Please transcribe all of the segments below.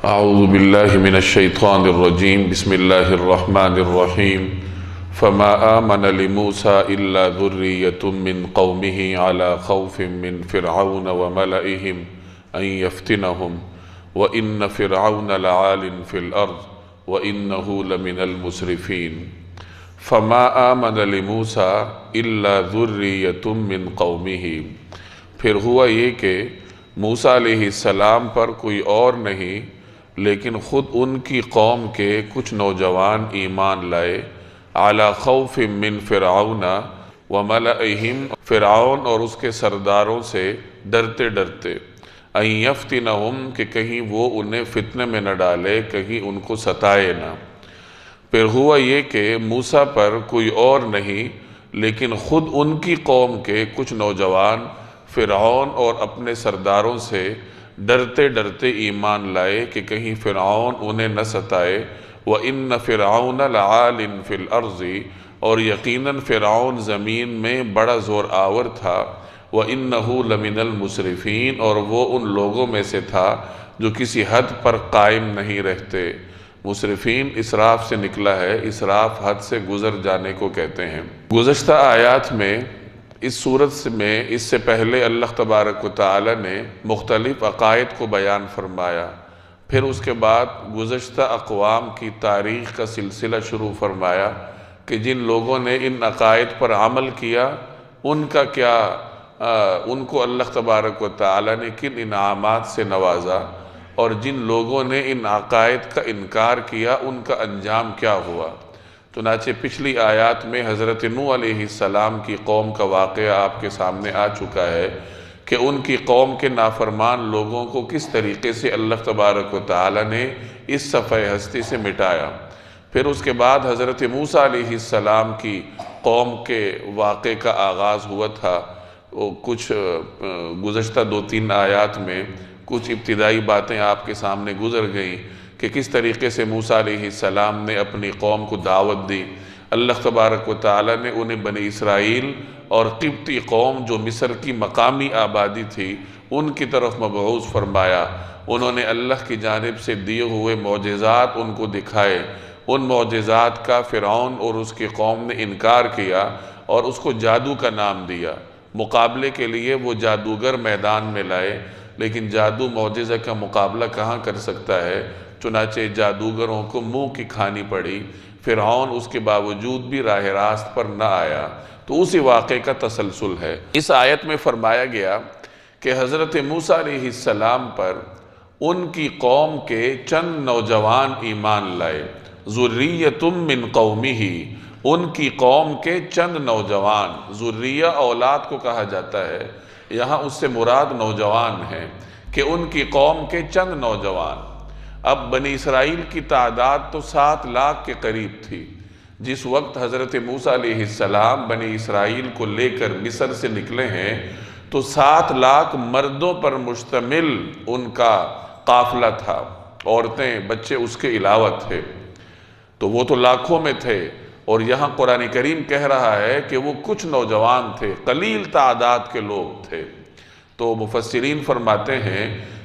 اعوذ باللہ من الشیطان الرجیم بسم اللہ الرحمن الرحیم فما آمن لموسیٰ الا ذریۃ من قومہ علی خوف من فرعون وملئہم ان یفتنہم وان فرعون لعال فی الارض وانہ لمن المسرفین۔ فما آمن لموسیٰ الا ذریۃ من قومہ، پھر ہوا یہ کہ موسیٰ علیہ السلام پر کوئی اور نہیں لیکن خود ان کی قوم کے کچھ نوجوان ایمان لائے، علی خوف من فرعون وملئہم، فرعون اور اس کے سرداروں سے ڈرتے ڈرتے، ان یفتنہم، کہ کہیں وہ انہیں فتنے میں نہ ڈالے، کہیں ان کو ستائے نہ۔ پھر ہوا یہ کہ موسیٰ پر کوئی اور نہیں لیکن خود ان کی قوم کے کچھ نوجوان فرعون اور اپنے سرداروں سے ڈرتے ڈرتے ایمان لائے کہ کہیں فرعون انہیں نہ ستائے، وَإِنَّ فِرْعَوْنَ لَعَالٍ فِي الْأَرْضِ، اور یقیناً فرعون زمین میں بڑا زور آور تھا، وَإِنَّهُ لَمِنَ الْمُسْرِفِينَ، اور وہ ان لوگوں میں سے تھا جو کسی حد پر قائم نہیں رہتے۔ مسرفین اسراف سے نکلا ہے، اسراف حد سے گزر جانے کو کہتے ہیں۔ گزشتہ آیات میں اس صورت میں اس سے پہلے اللہ تبارک و تعالی نے مختلف عقائد کو بیان فرمایا، پھر اس کے بعد گزشتہ اقوام کی تاریخ کا سلسلہ شروع فرمایا کہ جن لوگوں نے ان عقائد پر عمل کیا ان کا کیا، ان کو اللہ تبارک و تعالی نے کن انعامات سے نوازا، اور جن لوگوں نے ان عقائد کا انکار کیا ان کا انجام کیا ہوا۔ چنانچہ پچھلی آیات میں حضرت نوح علیہ السلام کی قوم کا واقعہ آپ کے سامنے آ چکا ہے کہ ان کی قوم کے نافرمان لوگوں کو کس طریقے سے اللہ تبارک و تعالی نے اس صفحہ ہستی سے مٹایا۔ پھر اس کے بعد حضرت موسیٰ علیہ السلام کی قوم کے واقعے کا آغاز ہوا تھا۔ وہ کچھ گزشتہ 2-3 آیات میں کچھ ابتدائی باتیں آپ کے سامنے گزر گئیں کہ کس طریقے سے موسیٰ علیہ السلام نے اپنی قوم کو دعوت دی۔ اللہ تبارک و تعالی نے انہیں بنی اسرائیل اور قبطی قوم جو مصر کی مقامی آبادی تھی ان کی طرف مبعوث فرمایا۔ انہوں نے اللہ کی جانب سے دیے ہوئے معجزات ان کو دکھائے، ان معجزات کا فرعون اور اس کی قوم نے انکار کیا اور اس کو جادو کا نام دیا۔ مقابلے کے لیے وہ جادوگر میدان میں لائے، لیکن جادو معجزہ کا مقابلہ کہاں کر سکتا ہے، چنانچہ جادوگروں کو منہ کی کھانی پڑی۔ فرعون اس کے باوجود بھی راہ راست پر نہ آیا۔ تو اسی واقعے کا تسلسل ہے۔ اس آیت میں فرمایا گیا کہ حضرت موسیٰ علیہ السلام پر ان کی قوم کے چند نوجوان ایمان لائے، ذریۃ من قومہ، ان کی قوم کے چند نوجوان، ذریہ اولاد کو کہا جاتا ہے، یہاں اس سے مراد نوجوان ہیں کہ ان کی قوم کے چند نوجوان۔ اب بنی اسرائیل کی تعداد تو 7 لاکھ کے قریب تھی۔ جس وقت حضرت موسیٰ علیہ السلام بنی اسرائیل کو لے کر مصر سے نکلے ہیں تو 7 لاکھ مردوں پر مشتمل ان کا قافلہ تھا، عورتیں بچے اس کے علاوہ تھے، تو وہ تو لاکھوں میں تھے۔ اور یہاں قرآن کریم کہہ رہا ہے کہ وہ کچھ نوجوان تھے، قلیل تعداد کے لوگ تھے۔ تو مفسرین فرماتے ہیں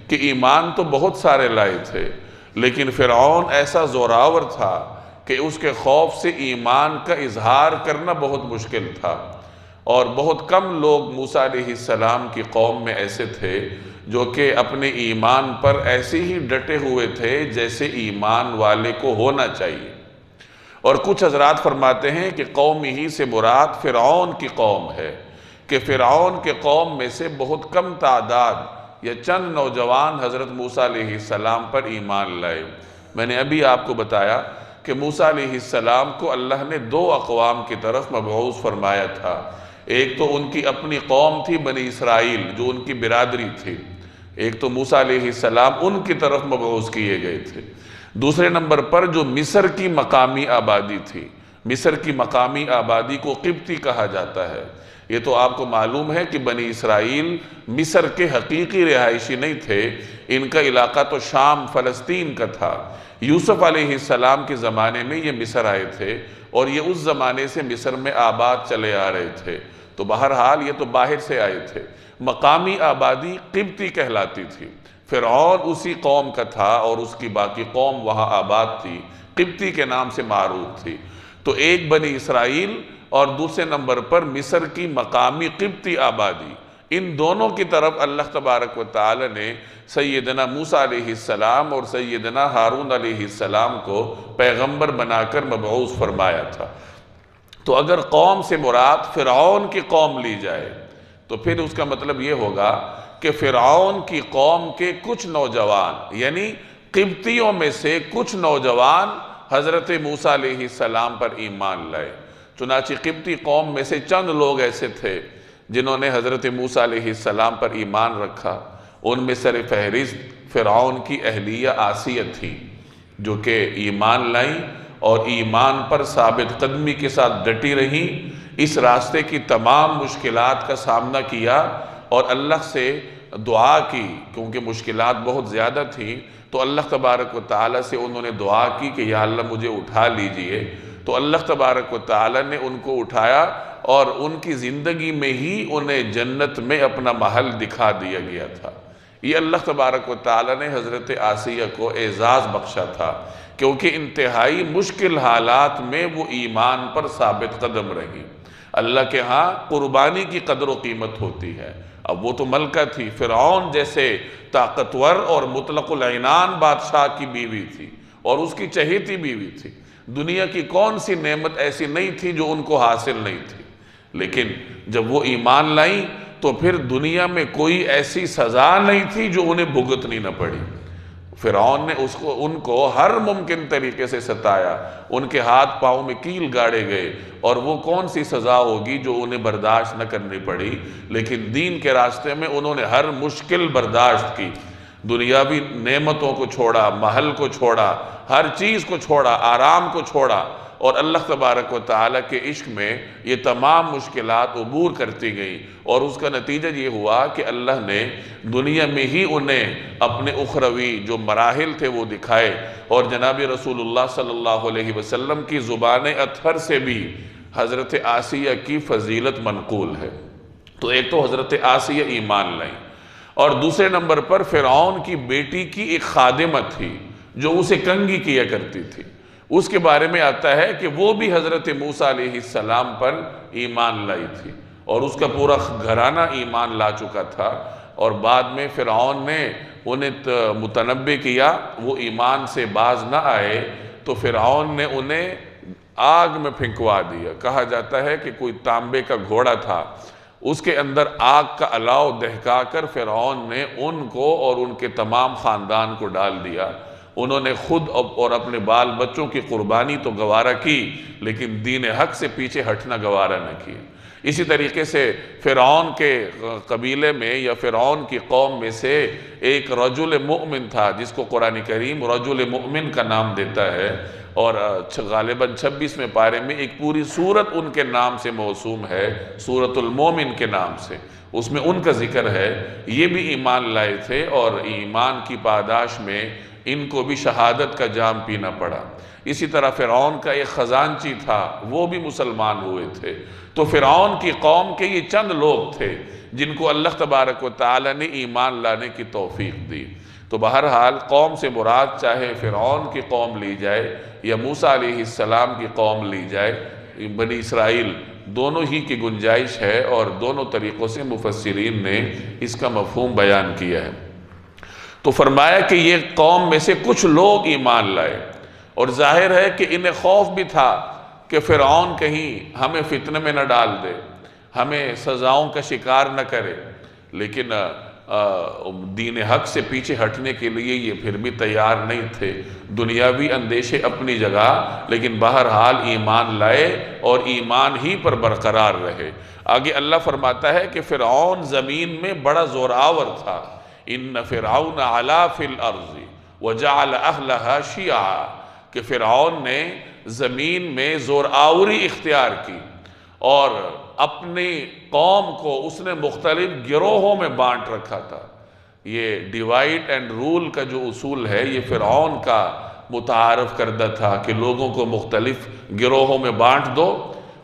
کہ ایمان تو بہت سارے لائے تھے، لیکن فرعون ایسا زوراور تھا کہ اس کے خوف سے ایمان کا اظہار کرنا بہت مشکل تھا، اور بہت کم لوگ موسیٰ علیہ السلام کی قوم میں ایسے تھے جو کہ اپنے ایمان پر ایسے ہی ڈٹے ہوئے تھے جیسے ایمان والے کو ہونا چاہیے۔ اور کچھ حضرات فرماتے ہیں کہ قوم ہی سے مراد فرعون کی قوم ہے، کہ فرعون کے قوم میں سے بہت کم تعداد یا چند نوجوان حضرت موسیٰ علیہ السلام پر ایمان لائے۔ میں نے ابھی آپ کو بتایا کہ موسیٰ علیہ السلام کو اللہ نے 2 اقوام کی طرف مبعوث فرمایا تھا۔ ایک تو ان کی اپنی قوم تھی بنی اسرائیل جو ان کی برادری تھی، ایک تو موسیٰ علیہ السلام ان کی طرف مبعوث کیے گئے تھے۔ دوسرے نمبر پر جو مصر کی مقامی آبادی تھی، مصر کی مقامی آبادی کو قبطی کہا جاتا ہے۔ یہ تو آپ کو معلوم ہے کہ بنی اسرائیل مصر کے حقیقی رہائشی نہیں تھے، ان کا علاقہ تو شام فلسطین کا تھا۔ یوسف علیہ السلام کے زمانے میں یہ مصر آئے تھے اور یہ اس زمانے سے مصر میں آباد چلے آ رہے تھے۔ تو بہرحال یہ تو باہر سے آئے تھے۔ مقامی آبادی قبطی کہلاتی تھی، فرعون اسی قوم کا تھا اور اس کی باقی قوم وہاں آباد تھی، قبطی کے نام سے معروف تھی۔ تو ایک بنی اسرائیل اور دوسرے نمبر پر مصر کی مقامی قبطی آبادی، ان دونوں کی طرف اللہ تبارک و تعالی نے سیدنا موسیٰ علیہ السلام اور سیدنا ہارون علیہ السلام کو پیغمبر بنا کر مبعوث فرمایا تھا۔ تو اگر قوم سے مراد فرعون کی قوم لی جائے تو پھر اس کا مطلب یہ ہوگا کہ فرعون کی قوم کے کچھ نوجوان، یعنی قبطیوں میں سے کچھ نوجوان حضرت موسیٰ علیہ السلام پر ایمان لائے۔ چنانچہ قبطی قوم میں سے چند لوگ ایسے تھے جنہوں نے حضرت موسیٰ علیہ السلام پر ایمان رکھا۔ ان میں سر فہرست فرعون کی اہلیہ آسیہ تھی، جو کہ ایمان لائیں اور ایمان پر ثابت قدمی کے ساتھ ڈٹی رہیں، اس راستے کی تمام مشکلات کا سامنا کیا اور اللہ سے دعا کی، کیونکہ مشکلات بہت زیادہ تھیں۔ تو اللہ تبارک و تعالیٰ سے انہوں نے دعا کی کہ یا اللہ مجھے اٹھا لیجئے۔ تو اللہ تبارک و تعالیٰ نے ان کو اٹھایا اور ان کی زندگی میں ہی انہیں جنت میں اپنا محل دکھا دیا گیا تھا۔ یہ اللہ تبارک و تعالیٰ نے حضرت آسیہ کو اعزاز بخشا تھا، کیونکہ انتہائی مشکل حالات میں وہ ایمان پر ثابت قدم رہی۔ اللہ کے ہاں قربانی کی قدر و قیمت ہوتی ہے۔ اب وہ تو ملکہ تھی، فرعون جیسے طاقتور اور مطلق العنان بادشاہ کی بیوی تھی اور اس کی چہیتی بیوی تھی۔ دنیا کی کون سی نعمت ایسی نہیں تھی جو ان کو حاصل نہیں تھی، لیکن جب وہ ایمان لائیں تو پھر دنیا میں کوئی ایسی سزا نہیں تھی جو انہیں بھگتنی نہ پڑی۔ فرعون نے ان کو ہر ممکن طریقے سے ستایا، ان کے ہاتھ پاؤں میں کیل گاڑے گئے، اور وہ کون سی سزا ہوگی جو انہیں برداشت نہ کرنی پڑی، لیکن دین کے راستے میں انہوں نے ہر مشکل برداشت کی۔ دنیاوی نعمتوں کو چھوڑا، محل کو چھوڑا، ہر چیز کو چھوڑا، آرام کو چھوڑا، اور اللہ تبارک و تعالیٰ کے عشق میں یہ تمام مشکلات عبور کرتی گئیں، اور اس کا نتیجہ یہ ہوا کہ اللہ نے دنیا میں ہی انہیں اپنے اخروی جو مراحل تھے وہ دکھائے۔ اور جناب رسول اللہ صلی اللہ علیہ وسلم کی زبان اطہر سے بھی حضرت آسیہ کی فضیلت منقول ہے۔ تو ایک تو حضرت آسیہ ایمان لائیں، اور دوسرے نمبر پر فرعون کی بیٹی کی ایک خادمہ تھی جو اسے کنگھی کیا کرتی تھی۔ اس کے بارے میں آتا ہے کہ وہ بھی حضرت موسیٰ علیہ السلام پر ایمان لائی تھی، اور اس کا پورا گھرانہ ایمان لا چکا تھا، اور بعد میں فرعون نے انہیں متنبع کیا، وہ ایمان سے باز نہ آئے تو فرعون نے انہیں آگ میں پھنکوا دیا۔ کہا جاتا ہے کہ کوئی تانبے کا گھوڑا تھا، اس کے اندر آگ کا الاؤ دہکا کر فرعون نے ان کو اور ان کے تمام خاندان کو ڈال دیا۔ انہوں نے خود اور اپنے بال بچوں کی قربانی تو گوارہ کی، لیکن دین حق سے پیچھے ہٹنا گوارہ نہ کیا۔ اسی طریقے سے فرعون کے قبیلے میں یا فرعون کی قوم میں سے ایک رجل مؤمن تھا، جس کو قرآن کریم رجل مؤمن کا نام دیتا ہے، اور غالباً 26ویں پارے میں ایک پوری سورت ان کے نام سے موسوم ہے، سورت المومن کے نام سے، اس میں ان کا ذکر ہے۔ یہ بھی ایمان لائے تھے، اور ایمان کی پاداش میں ان کو بھی شہادت کا جام پینا پڑا۔ اسی طرح فرعون کا ایک خزانچی تھا، وہ بھی مسلمان ہوئے تھے۔ تو فرعون کی قوم کے یہ چند لوگ تھے جن کو اللہ تبارک و تعالی نے ایمان لانے کی توفیق دی۔ تو بہرحال قوم سے مراد چاہے فرعون کی قوم لی جائے یا موسیٰ علیہ السلام کی قوم لی جائے، بنی اسرائیل دونوں ہی کی گنجائش ہے، اور دونوں طریقوں سے مفسرین نے اس کا مفہوم بیان کیا ہے۔ تو فرمایا کہ یہ قوم میں سے کچھ لوگ ایمان لائے، اور ظاہر ہے کہ انہیں خوف بھی تھا کہ فرعون کہیں ہمیں فتنہ میں نہ ڈال دے، ہمیں سزاؤں کا شکار نہ کرے، لیکن دین حق سے پیچھے ہٹنے کے لیے یہ پھر بھی تیار نہیں تھے۔ دنیاوی اندیشے اپنی جگہ، لیکن بہرحال ایمان لائے اور ایمان ہی پر برقرار رہے۔ آگے اللہ فرماتا ہے کہ فرعون زمین میں بڑا زور آور تھا۔ ان فرعون علا فی الارض وجعل اہلہا شیعا، کہ فرعون نے زمین میں زور آوری اختیار کی اور اپنی قوم کو اس نے مختلف گروہوں میں بانٹ رکھا تھا۔ یہ ڈیوائیڈ اینڈ رول کا جو اصول ہے، یہ فرعون کا متعارف کردہ تھا کہ لوگوں کو مختلف گروہوں میں بانٹ دو،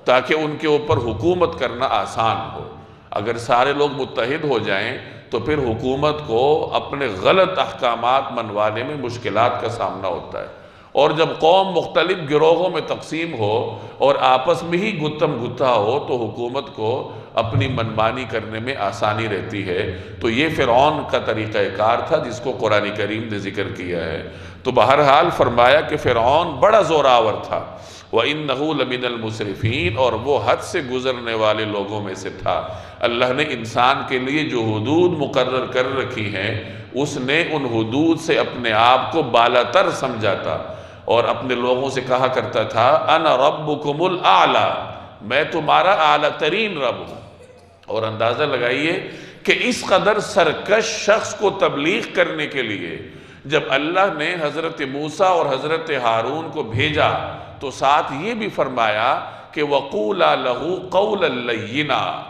تاکہ ان کے اوپر حکومت کرنا آسان ہو۔ اگر سارے لوگ متحد ہو جائیں تو پھر حکومت کو اپنے غلط احکامات منوانے میں مشکلات کا سامنا ہوتا ہے، اور جب قوم مختلف گروہوں میں تقسیم ہو اور آپس میں ہی گتم گتھا ہو تو حکومت کو اپنی منمانی کرنے میں آسانی رہتی ہے۔ تو یہ فرعون کا طریقہ کار تھا جس کو قرآن کریم نے ذکر کیا ہے۔ تو بہرحال فرمایا کہ فرعون بڑا زوراور تھا، وَإِنَّهُ لَمِنَ الْمُسْرِفِينَ، اور وہ حد سے گزرنے والے لوگوں میں سے تھا۔ اللہ نے انسان کے لیے جو حدود مقرر کر رکھی ہیں اس نے ان حدود سے اپنے آپ کو بالاتر سمجھا تھا، اور اپنے لوگوں سے کہا کرتا تھا انا ربکم الاعلی، میں تمہارا اعلیٰ ترین رب ہوں۔ اور اندازہ لگائیے کہ اس قدر سرکش شخص کو تبلیغ کرنے کے لیے جب اللہ نے حضرت موسیٰ اور حضرت ہارون کو بھیجا تو ساتھ یہ بھی فرمایا کہ وَقُولَا لَهُ قَوْلًا لَيِّنًا،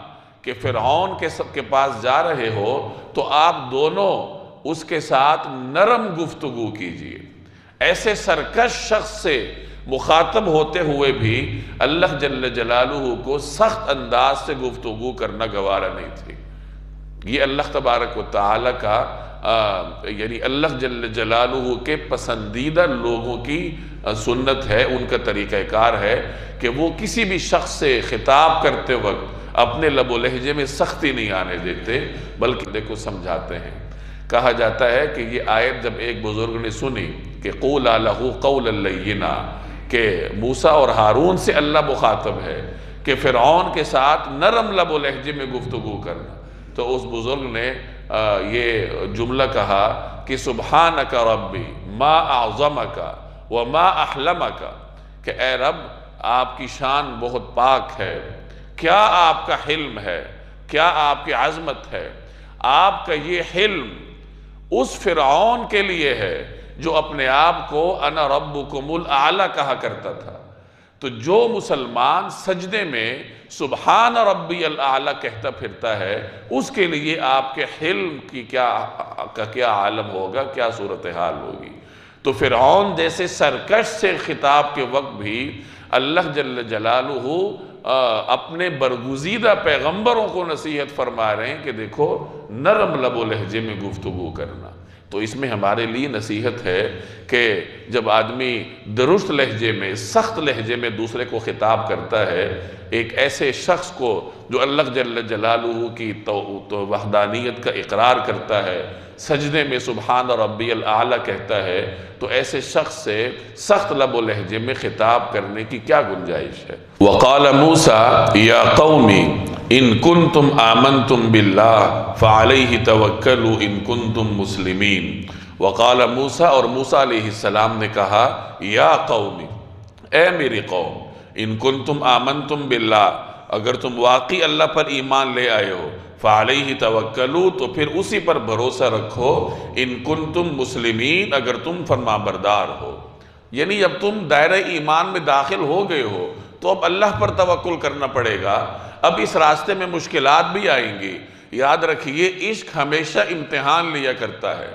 کہ فرعون کے پاس جا رہے ہو تو آپ دونوں اس کے ساتھ نرم گفتگو کیجئے۔ ایسے سرکش شخص سے مخاطب ہوتے ہوئے بھی اللہ جل جلالہ کو سخت انداز سے گفتگو کرنا گوارا نہیں تھی۔ یہ اللہ تبارک و تعالی کا یعنی اللہ جل جلالہ کے پسندیدہ لوگوں کی سنت ہے، ان کا طریقہ کار ہے کہ وہ کسی بھی شخص سے خطاب کرتے وقت اپنے لب و لہجے میں سختی نہیں آنے دیتے بلکہ دیکھو سمجھاتے ہیں۔ کہا جاتا ہے کہ یہ آیت جب ایک بزرگ نے سنی کہ قُولَا لَهُ قَوْلًا لَيِّنًا، کہ موسیٰ اور ہارون سے اللہ مخاطب ہے کہ فرعون کے ساتھ نرم لب و لہجے میں گفتگو کرنا، تو اس بزرگ نے یہ جملہ کہا کہ سبحانک ربی ما اعظمک وما احلمک، کہ اے رب آپ کی شان بہت پاک ہے، کیا آپ کا حلم ہے، کیا آپ کی عظمت ہے۔ آپ کا یہ حلم اس فرعون کے لیے ہے جو اپنے آپ کو انا ربکم الاعلی کہا کرتا تھا۔ تو جو مسلمان سجدے میں سبحان ربی الاعلی کہتا پھرتا ہے اس کے لیے آپ کے حلم کی کیا عالم ہوگا، کیا صورتحال ہوگی۔ تو فرعون جیسے سرکش سے خطاب کے وقت بھی اللہ جل جلالہ اپنے برگزیدہ پیغمبروں کو نصیحت فرما رہے ہیں کہ دیکھو نرم لب و لہجے میں گفتگو کرنا۔ تو اس میں ہمارے لیے نصیحت ہے کہ جب آدمی درست لہجے میں سخت لہجے میں دوسرے کو خطاب کرتا ہے، ایک ایسے شخص کو جو اللہ جل جلالہ کی وحدانیت کا اقرار کرتا ہے، سجدے میں سبحان ربی الاعلی کہتا ہے، تو ایسے شخص سے سخت لب و لہجے میں خطاب کرنے کی کیا گنجائش ہے۔ وقال موسیٰ یا قومی ان کنتم آمنتم باللہ فعلیہ توکلوا ان کنتم مسلمین۔ وقال موسیٰ، اور موسیٰ علیہ السلام نے کہا یا قومی، اے میری قوم، ان کنتم آمنتم باللہ، اگر تم واقعی اللہ پر ایمان لے آئے ہو، فعلیہ توکلوا، تو پھر اسی پر بھروسہ رکھو، ان کنتم مسلمین، اگر تم فرما بردار ہو۔ یعنی جب تم دائرہ ایمان میں داخل ہو گئے ہو تو اب اللہ پر توکل کرنا پڑے گا۔ اب اس راستے میں مشکلات بھی آئیں گی۔ یاد رکھیے عشق ہمیشہ امتحان لیا کرتا ہے۔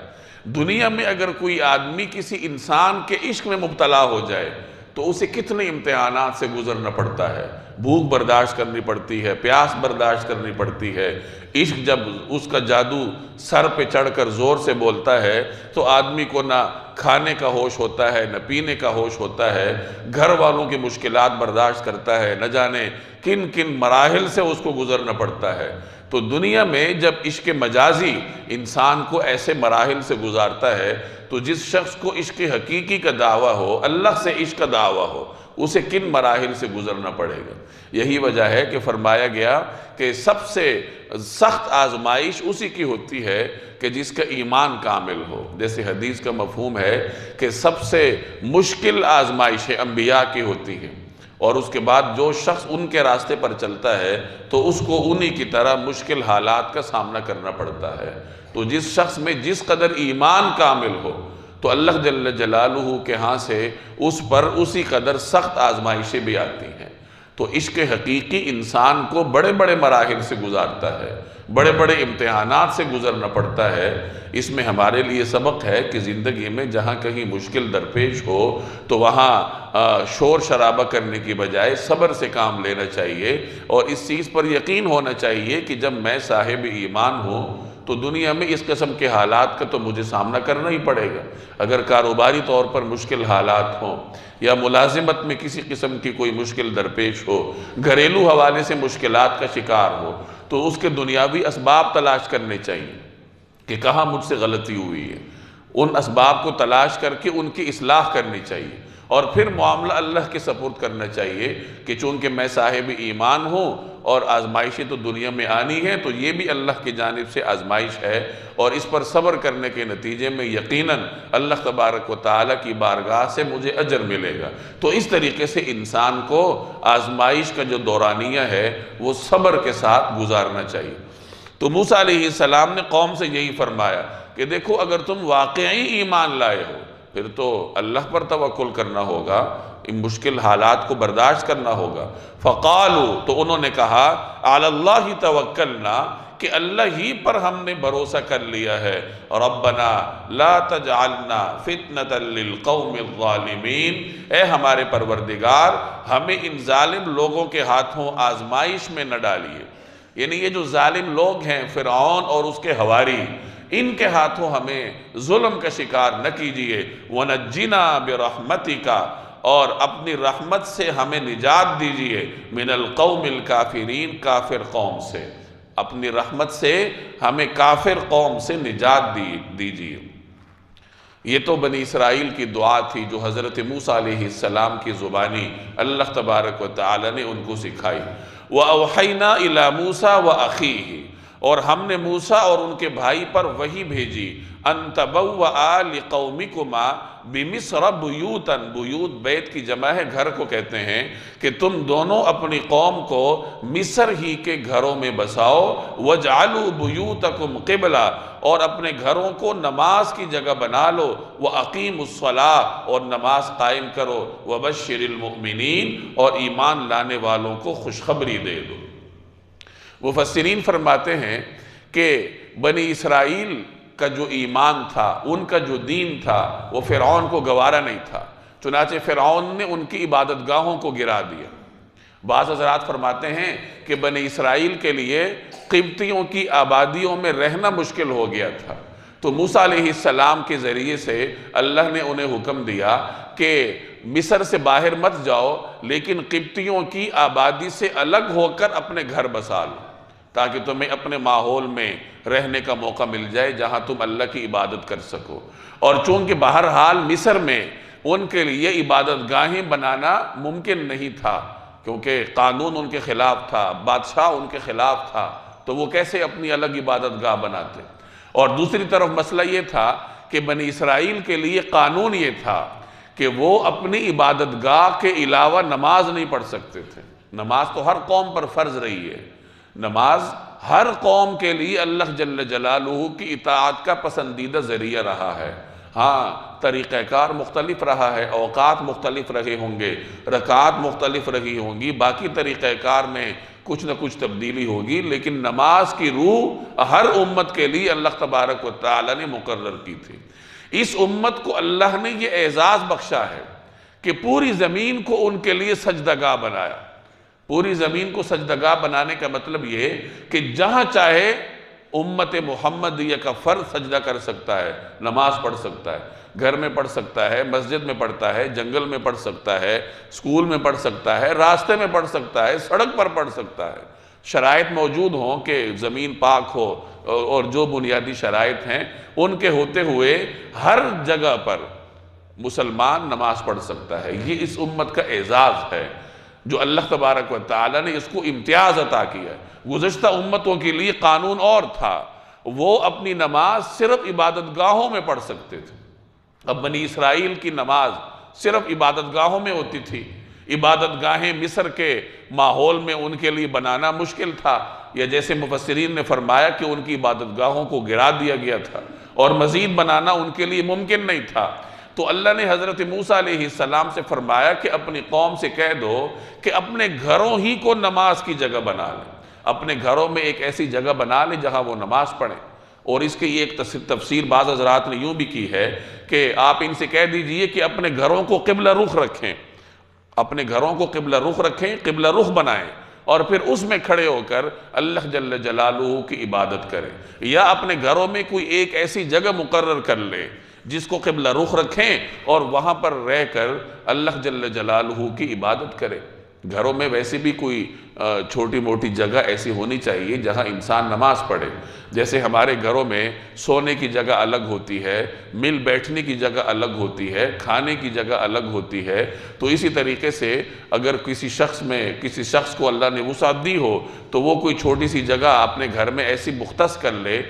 دنیا میں اگر کوئی آدمی کسی انسان کے عشق میں مبتلا ہو جائے تو اسے کتنے امتحانات سے گزرنا پڑتا ہے، بھوک برداشت کرنی پڑتی ہے، پیاس برداشت کرنی پڑتی ہے۔ عشق جب اس کا جادو سر پہ چڑھ کر زور سے بولتا ہے تو آدمی کو نہ کھانے کا ہوش ہوتا ہے، نہ پینے کا ہوش ہوتا ہے، گھر والوں کی مشکلات برداشت کرتا ہے، نہ جانے کن کن مراحل سے اس کو گزرنا پڑتا ہے۔ تو دنیا میں جب عشق مجازی انسان کو ایسے مراحل سے گزارتا ہے تو جس شخص کو عشق حقیقی کا دعویٰ ہو، اللہ سے عشق کا دعویٰ ہو، اسے کن مراحل سے گزرنا پڑے گا۔ یہی وجہ ہے کہ فرمایا گیا کہ سب سے سخت آزمائش اسی کی ہوتی ہے کہ جس کا ایمان کامل ہو۔ جیسے حدیث کا مفہوم ہے کہ سب سے مشکل آزمائش انبیاء کی ہوتی ہے، اور اس کے بعد جو شخص ان کے راستے پر چلتا ہے تو اس کو انہی کی طرح مشکل حالات کا سامنا کرنا پڑتا ہے۔ تو جس شخص میں جس قدر ایمان کامل ہو تو اللہ جل جلالہ کے ہاں سے اس پر اسی قدر سخت آزمائشیں بھی آتی ہیں۔ تو عشق حقیقی انسان کو بڑے بڑے مراحل سے گزارتا ہے۔ بڑے بڑے امتحانات سے گزرنا پڑتا ہے۔ اس میں ہمارے لیے سبق ہے کہ زندگی میں جہاں کہیں مشکل درپیش ہو تو وہاں شور شرابہ کرنے کی بجائے صبر سے کام لینا چاہیے، اور اس چیز پر یقین ہونا چاہیے کہ جب میں صاحب ایمان ہوں تو دنیا میں اس قسم کے حالات کا تو مجھے سامنا کرنا ہی پڑے گا۔ اگر کاروباری طور پر مشکل حالات ہوں، یا ملازمت میں کسی قسم کی کوئی مشکل درپیش ہو، گھریلو حوالے سے مشکلات کا شکار ہو، تو اس کے دنیاوی اسباب تلاش کرنے چاہیے کہ کہاں مجھ سے غلطی ہوئی ہے۔ ان اسباب کو تلاش کر کے ان کی اصلاح کرنی چاہیے، اور پھر معاملہ اللہ کے سپرد کرنا چاہیے کہ چونکہ میں صاحب ایمان ہوں اور آزمائشیں تو دنیا میں آنی ہے، تو یہ بھی اللہ کی جانب سے آزمائش ہے، اور اس پر صبر کرنے کے نتیجے میں یقیناً اللہ تبارک و تعالیٰ کی بارگاہ سے مجھے اجر ملے گا۔ تو اس طریقے سے انسان کو آزمائش کا جو دورانیہ ہے وہ صبر کے ساتھ گزارنا چاہیے۔ تو موسیٰ علیہ السلام نے قوم سے یہی فرمایا کہ دیکھو، اگر تم واقعی ایمان لائے ہو پھر تو اللہ پر توکل کرنا ہوگا، ان مشکل حالات کو برداشت کرنا ہوگا۔ فقالوا، تو انہوں نے کہا، علی اللہ توکلنا، کہ اللہ ہی پر ہم نے بھروسہ کر لیا ہے، ربنا لا تجعلنا فتنة للقوم الظالمین، اے ہمارے پروردگار ہمیں ان ظالم لوگوں کے ہاتھوں آزمائش میں نہ ڈالیے۔ یعنی یہ جو ظالم لوگ ہیں، فرعون اور اس کے حواری، ان کے ہاتھوں ہمیں ظلم کا شکار نہ کیجئے۔ وَنَجِّنَا بِرَحْمَتِكَ، اور اپنی رحمت سے ہمیں نجات دیجئے، من القوم الکافرین، کافر قوم سے، اپنی رحمت سے ہمیں کافر قوم سے نجات دیجئے۔ یہ تو بنی اسرائیل کی دعا تھی جو حضرت موسیٰ علیہ السلام کی زبانی اللہ تبارک و تعالی نے ان کو سکھائی۔ وَأَوْحَيْنَا إِلَى مُوسَى وَأَخِيهِ، اور ہم نے موسیٰ اور ان کے بھائی پر وحی بھیجی، أَن تَبَوَّآ لِقَوْمِكُمَا بِمِصْرَ بُيُوتًا، بیوت بیت کی جمع ہے، گھر کو کہتے ہیں، کہ تم دونوں اپنی قوم کو مصر ہی کے گھروں میں بساؤ، وَاجْعَلُوا بُيُوتَكُمْ قِبْلَةً، اور اپنے گھروں کو نماز کی جگہ بنا لو، وَأَقِيمُوا الصَّلَاةَ، اور نماز قائم کرو، وَبَشِّرِ الْمُؤْمِنِينَ، اور ایمان لانے والوں کو خوشخبری دے دو۔ مفسرین فرماتے ہیں کہ بنی اسرائیل کا جو ایمان تھا، ان کا جو دین تھا، وہ فرعون کو گوارا نہیں تھا، چنانچہ فرعون نے ان کی عبادت گاہوں کو گرا دیا۔ بعض حضرات فرماتے ہیں کہ بنی اسرائیل کے لیے قبطیوں کی آبادیوں میں رہنا مشکل ہو گیا تھا، تو موسیٰ علیہ السلام کے ذریعے سے اللہ نے انہیں حکم دیا کہ مصر سے باہر مت جاؤ، لیکن قبطیوں کی آبادی سے الگ ہو کر اپنے گھر بسا لو، تاکہ تمہیں اپنے ماحول میں رہنے کا موقع مل جائے جہاں تم اللہ کی عبادت کر سکو۔ اور چونکہ بہرحال مصر میں ان کے لیے عبادت گاہیں بنانا ممکن نہیں تھا، کیونکہ قانون ان کے خلاف تھا، بادشاہ ان کے خلاف تھا، تو وہ کیسے اپنی الگ عبادت گاہ بناتے۔ اور دوسری طرف مسئلہ یہ تھا کہ بنی اسرائیل کے لیے قانون یہ تھا کہ وہ اپنی عبادت گاہ کے علاوہ نماز نہیں پڑھ سکتے تھے۔ نماز تو ہر قوم پر فرض رہی ہے، نماز ہر قوم کے لیے اللہ جل جلالہ کی اطاعت کا پسندیدہ ذریعہ رہا ہے۔ ہاں، طریقہ کار مختلف رہا ہے، اوقات مختلف رہے ہوں گے، رکعات مختلف رہی ہوں گی، باقی طریقہ کار میں کچھ نہ کچھ تبدیلی ہوگی، لیکن نماز کی روح ہر امت کے لیے اللہ تبارک و تعالی نے مقرر کی تھی۔ اس امت کو اللہ نے یہ اعزاز بخشا ہے کہ پوری زمین کو ان کے لیے سجدہ گاہ بنایا۔ پوری زمین کو سجدہ گاہ بنانے کا مطلب یہ کہ جہاں چاہے امت محمدیہ کا فرد سجدہ کر سکتا ہے، نماز پڑھ سکتا ہے، گھر میں پڑھ سکتا ہے، مسجد میں پڑھتا ہے، جنگل میں پڑھ سکتا ہے، اسکول میں پڑھ سکتا ہے، راستے میں پڑھ سکتا ہے، سڑک پر پڑھ سکتا ہے۔ شرائط موجود ہوں کہ زمین پاک ہو اور جو بنیادی شرائط ہیں ان کے ہوتے ہوئے ہر جگہ پر مسلمان نماز پڑھ سکتا ہے۔ یہ اس امت کا اعزاز ہے جو اللہ تبارک و تعالی نے اس کو امتیاز عطا کیا ہے۔ گزشتہ امتوں کے لیے قانون اور تھا، وہ اپنی نماز صرف عبادت گاہوں میں پڑھ سکتے تھے۔ اب بنی اسرائیل کی نماز صرف عبادت گاہوں میں ہوتی تھی۔ عبادت گاہیں مصر کے ماحول میں ان کے لیے بنانا مشکل تھا، یا جیسے مفسرین نے فرمایا کہ ان کی عبادت گاہوں کو گرا دیا گیا تھا، اور مزید بنانا ان کے لیے ممکن نہیں تھا۔ تو اللہ نے حضرت موسیٰ علیہ السلام سے فرمایا کہ اپنی قوم سے کہہ دو کہ اپنے گھروں ہی کو نماز کی جگہ بنا لیں۔ اپنے گھروں میں ایک ایسی جگہ بنا لیں جہاں وہ نماز پڑھیں۔ اور اس کی ایک تفسیر بعض حضرات نے یوں بھی کی ہے کہ آپ ان سے کہہ دیجئے کہ اپنے گھروں کو قبلہ رخ رکھیں، اپنے گھروں کو قبلہ رخ رکھیں، قبلہ رخ بنائیں، اور پھر اس میں کھڑے ہو کر اللہ جل جلالہ کی عبادت کریں۔ یا اپنے گھروں میں کوئی ایک ایسی جگہ مقرر کر لیں جس کو قبلہ رخ رکھیں اور وہاں پر رہ کر اللہ جل جلالہ کی عبادت کریں۔ گھروں میں ویسے بھی کوئی چھوٹی موٹی جگہ ایسی ہونی چاہیے جہاں انسان نماز پڑھے۔ جیسے ہمارے گھروں میں سونے کی جگہ الگ ہوتی ہے، مل بیٹھنے کی جگہ الگ ہوتی ہے، کھانے کی جگہ الگ ہوتی ہے، تو اسی طریقے سے اگر کسی شخص کو اللہ نے وسعت دی ہو تو وہ کوئی چھوٹی سی جگہ اپنے گھر میں ایسی مختص کر لے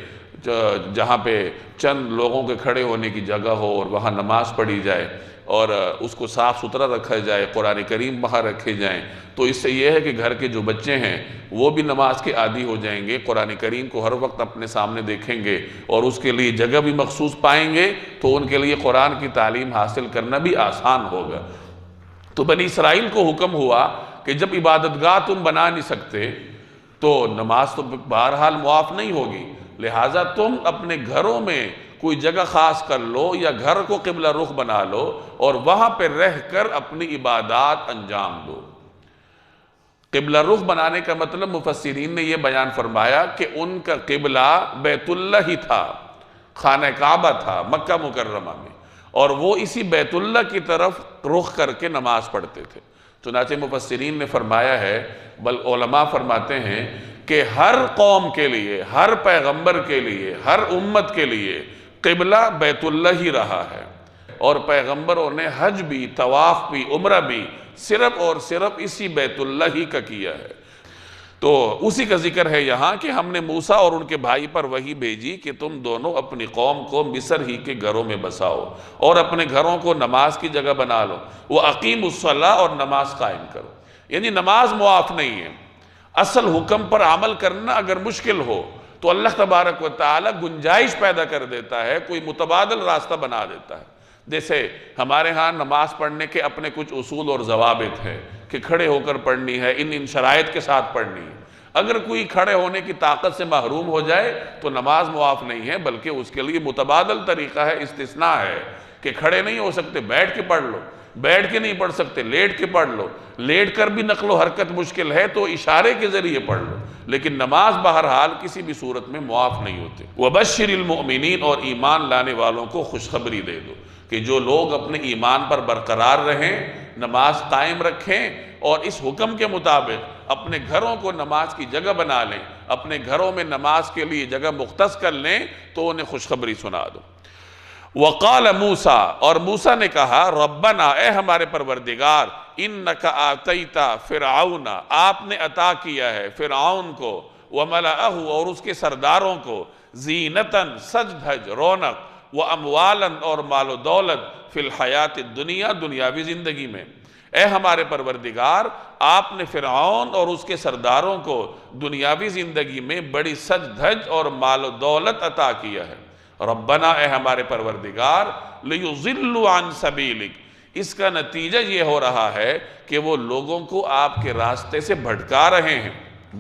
جہاں پہ چند لوگوں کے کھڑے ہونے کی جگہ ہو اور وہاں نماز پڑھی جائے اور اس کو صاف ستھرا رکھا جائے، قرآن کریم وہاں رکھے جائیں۔ تو اس سے یہ ہے کہ گھر کے جو بچے ہیں وہ بھی نماز کے عادی ہو جائیں گے، قرآن کریم کو ہر وقت اپنے سامنے دیکھیں گے اور اس کے لیے جگہ بھی مخصوص پائیں گے، تو ان کے لیے قرآن کی تعلیم حاصل کرنا بھی آسان ہوگا۔ تو بنی اسرائیل کو حکم ہوا کہ جب عبادت گاہ تم بنا نہیں سکتے تو نماز تو بہرحال معاف نہیں ہوگی، لہٰذا تم اپنے گھروں میں کوئی جگہ خاص کر لو یا گھر کو قبلہ رخ بنا لو اور وہاں پہ رہ کر اپنی عبادات انجام دو۔ قبلہ رخ بنانے کا مطلب مفسرین نے یہ بیان فرمایا کہ ان کا قبلہ بیت اللہ ہی تھا، خانہ کعبہ تھا مکہ مکرمہ میں، اور وہ اسی بیت اللہ کی طرف رخ کر کے نماز پڑھتے تھے۔ چنانچہ مفسرین نے فرمایا ہے، بل علماء فرماتے ہیں کہ ہر قوم کے لیے، ہر پیغمبر کے لیے، ہر امت کے لیے قبلہ بیت اللہ ہی رہا ہے، اور پیغمبروں نے حج بھی، طواف بھی، عمرہ بھی صرف اور صرف اسی بیت اللہ ہی کا کیا ہے۔ تو اسی کا ذکر ہے یہاں کہ ہم نے موسیٰ اور ان کے بھائی پر وحی بھیجی کہ تم دونوں اپنی قوم کو مصر ہی کے گھروں میں بساؤ اور اپنے گھروں کو نماز کی جگہ بنا لو، وَأَقِيمُوا الصَّلَاةَ، اور نماز قائم کرو۔ یعنی نماز معاف نہیں ہے، اصل حکم پر عمل کرنا اگر مشکل ہو تو اللہ تبارک و تعالی گنجائش پیدا کر دیتا ہے، کوئی متبادل راستہ بنا دیتا ہے۔ جیسے ہمارے ہاں نماز پڑھنے کے اپنے کچھ اصول اور ضوابط ہیں کہ کھڑے ہو کر پڑھنی ہے، ان شرائط کے ساتھ پڑھنی ہے۔ اگر کوئی کھڑے ہونے کی طاقت سے محروم ہو جائے تو نماز معاف نہیں ہے، بلکہ اس کے لیے متبادل طریقہ ہے، استثناء ہے کہ کھڑے نہیں ہو سکتے بیٹھ کے پڑھ لو، بیٹھ کے نہیں پڑھ سکتے لیٹ کے پڑھ لو، لیٹ کر بھی نقل و حرکت مشکل ہے تو اشارے کے ذریعے پڑھ لو، لیکن نماز بہرحال کسی بھی صورت میں معاف نہیں ہوتے۔ وَبَشِّرِ الْمُؤْمِنِينَ، اور ایمان لانے والوں کو خوشخبری دے دو کہ جو لوگ اپنے ایمان پر برقرار رہیں، نماز قائم رکھیں اور اس حکم کے مطابق اپنے گھروں کو نماز کی جگہ بنا لیں، اپنے گھروں میں نماز کے لیے جگہ مختص کر لیں، تو انہیں خوشخبری سنا دو۔ وَقَالَ مُوسَىٰ، اور موسیٰ نے کہا، رَبَّنَا، اے ہمارے پروردگار، إِنَّكَ آتَيْتَ فِرْعَوْنَ، آپ نے عطا کیا ہے فرعون کو، وَمَلَأَهُ، اور اس کے سرداروں کو، زِینَةً، سج دھج، رونق، وَأَمْوَالًا، اور مال و دولت، فِي الْحَيَاةِ الدُّنْيَا، دنیاوی زندگی میں۔ اے ہمارے پروردگار، آپ نے فرعون اور اس کے سرداروں کو دنیاوی زندگی میں بڑی سج دھج اور مال و دولت عطا کیا ہے۔ ربنا، اے ہمارے پروردگار، لِيُضِلُّوا عَن سَبِيلِكَ، اس کا نتیجہ یہ ہو رہا ہے کہ وہ لوگوں کو آپ کے راستے سے بھٹکا رہے ہیں،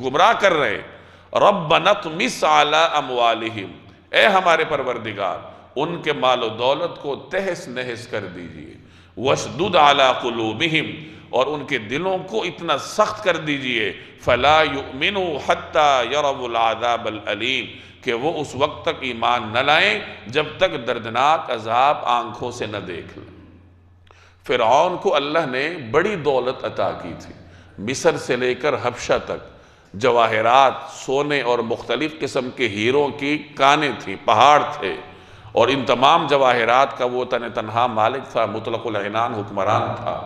گمراہ کر رہے ہیں۔ ربنا اطمس علی اموالہم، اے ہمارے پروردگار، ان کے مال و دولت کو تہس نہس کر دیجئے۔ واشدد علی قلوبہم، اور ان کے دلوں کو اتنا سخت کر دیجئے، فلا یؤمنوا حتی یروا العذاب العلیم، کہ وہ اس وقت تک ایمان نہ لائیں جب تک دردناک عذاب آنکھوں سے نہ دیکھ لیں۔ فرعون کو اللہ نے بڑی دولت عطا کی تھی، مصر سے لے کر حبشہ تک جواہرات، سونے اور مختلف قسم کے ہیروں کی کانیں تھیں، پہاڑ تھے، اور ان تمام جواہرات کا وہ تنہا مالک تھا، مطلق العنان حکمران تھا۔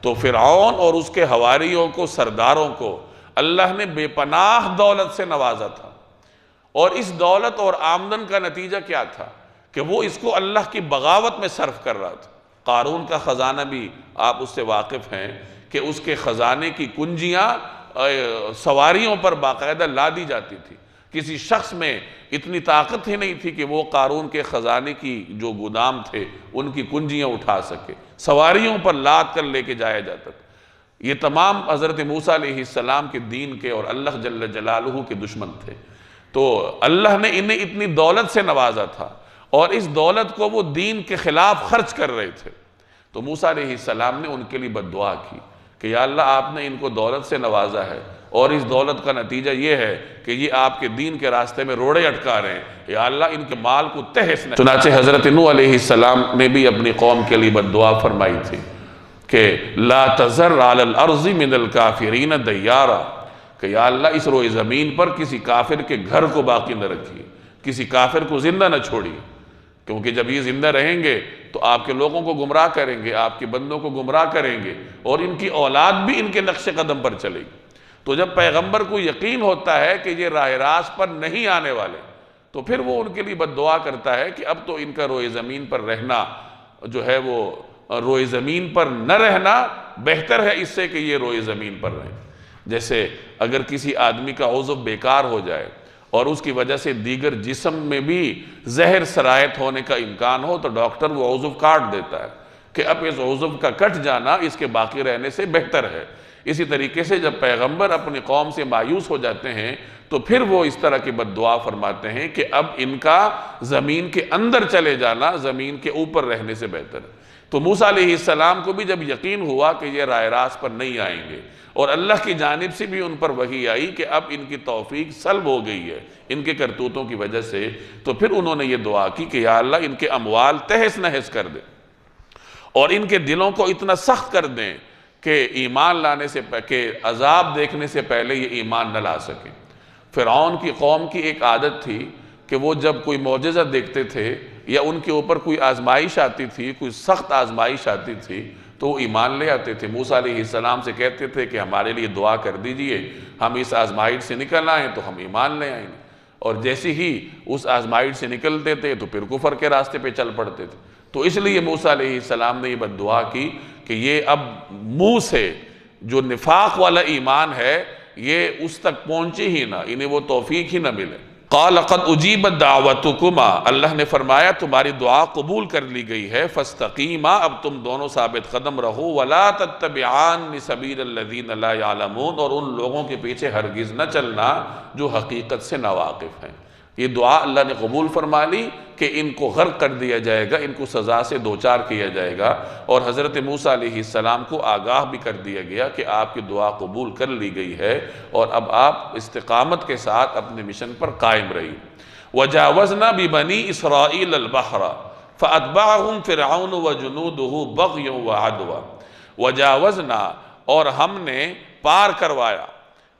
تو فرعون اور اس کے حواریوں کو، سرداروں کو اللہ نے بے پناہ دولت سے نوازا تھا، اور اس دولت اور آمدن کا نتیجہ کیا تھا کہ وہ اس کو اللہ کی بغاوت میں صرف کر رہا تھا۔ قارون کا خزانہ بھی آپ اس سے واقف ہیں کہ اس کے خزانے کی کنجیاں سواریوں پر باقاعدہ لا دی جاتی تھی۔ کسی شخص میں اتنی طاقت ہی نہیں تھی کہ وہ قارون کے خزانے کی جو گودام تھے ان کی کنجیاں اٹھا سکے، سواریوں پر لاد کر لے کے جایا جاتا تھا۔ یہ تمام حضرت موسیٰ علیہ السلام کے دین کے اور اللہ جل جلالہ کے دشمن تھے۔ تو اللہ نے انہیں اتنی دولت سے نوازا تھا اور اس دولت کو وہ دین کے خلاف خرچ کر رہے تھے۔ تو موسیٰ علیہ السلام نے ان کے لیے بد دعا کی کہ یا اللہ آپ نے ان کو دولت سے نوازا ہے اور اس دولت کا نتیجہ یہ ہے کہ یہ آپ کے دین کے راستے میں روڑے اٹکا رہے ہیں، یا اللہ ان کے مال کو تہس نہ۔ چنانچہ حضرت نوح علیہ السلام نے بھی اپنی قوم کے لیے بد دعا فرمائی تھی کہ لا تذر علی الارض من الکافرین دیارا، کہ یا اللہ اس روئے زمین پر کسی کافر کے گھر کو باقی نہ رکھیے، کسی کافر کو زندہ نہ چھوڑیے، کیونکہ جب یہ زندہ رہیں گے تو آپ کے لوگوں کو گمراہ کریں گے، آپ کے بندوں کو گمراہ کریں گے اور ان کی اولاد بھی ان کے نقش قدم پر چلے گی۔ تو جب پیغمبر کو یقین ہوتا ہے کہ یہ راہ راست پر نہیں آنے والے، تو پھر وہ ان کے لیے بد دعا کرتا ہے کہ اب تو ان کا روئے زمین پر رہنا جو ہے وہ روئے زمین پر نہ رہنا بہتر ہے اس سے کہ یہ روئے زمین پر رہیں۔ جیسے اگر کسی آدمی کا عضو بیکار ہو جائے اور اس کی وجہ سے دیگر جسم میں بھی زہر سرایت ہونے کا امکان ہو تو ڈاکٹر وہ عضو کاٹ دیتا ہے کہ اب اس عضو کا کٹ جانا اس کے باقی رہنے سے بہتر ہے۔ اسی طریقے سے جب پیغمبر اپنی قوم سے مایوس ہو جاتے ہیں تو پھر وہ اس طرح کی بد دعا فرماتے ہیں کہ اب ان کا زمین کے اندر چلے جانا زمین کے اوپر رہنے سے بہتر ہے۔ تو موسیٰ علیہ السلام کو بھی جب یقین ہوا کہ یہ راہ راست پر نہیں آئیں گے اور اللہ کی جانب سے بھی ان پر وحی آئی کہ اب ان کی توفیق سلب ہو گئی ہے ان کے کرتوتوں کی وجہ سے، تو پھر انہوں نے یہ دعا کی کہ یا اللہ ان کے اموال تہس نہس کر دے اور ان کے دلوں کو اتنا سخت کر دیں کہ ایمان لانے سے کہ عذاب دیکھنے سے پہلے یہ ایمان نہ لا سکیں۔ فرعون کی قوم کی ایک عادت تھی کہ وہ جب کوئی معجزہ دیکھتے تھے یا ان کے اوپر کوئی آزمائش آتی تھی، کوئی سخت آزمائش آتی تھی تو وہ ایمان لے آتے تھے۔ موسیٰ علیہ السلام سے کہتے تھے کہ ہمارے لیے دعا کر دیجئے، ہم اس آزمائش سے نکل آئیں تو ہم ایمان لے آئیں گے، اور جیسے ہی اس آزمائش سے نکلتے تھے تو پھر کفر کے راستے پہ چل پڑتے تھے۔ تو اس لیے موسیٰ علیہ السلام نے یہ بد دعا کی کہ یہ اب منہ سے جو نفاق والا ایمان ہے یہ اس تک پہنچے ہی نہ، انہیں وہ توفیق ہی نہ ملے۔ قال قد اجیبت دعوتکما، اللہ نے فرمایا تمہاری دعا قبول کر لی گئی ہے، فاستقیما، اب تم دونوں ثابت قدم رہو، ولا تتبعان سبیل الذین لا یعلمون، اور ان لوگوں کے پیچھے ہرگز نہ چلنا جو حقیقت سے ناواقف ہیں۔ یہ دعا اللہ نے قبول فرما لی کہ ان کو غرق کر دیا جائے گا، ان کو سزا سے دوچار کیا جائے گا، اور حضرت موسیٰ علیہ السلام کو آگاہ بھی کر دیا گیا کہ آپ کی دعا قبول کر لی گئی ہے اور اب آپ استقامت کے ساتھ اپنے مشن پر قائم رہی۔ وَجَاوَزْنَا بِبَنِي إِسْرَائِيلَ الْبَحْرَ فَأَتْبَعَهُمْ فِرْعَوْنُ وَجُنُودُهُ بَغْيًا وَعَدْوًا، وَجَاوَزْنَا، اور ہم نے پار کروایا،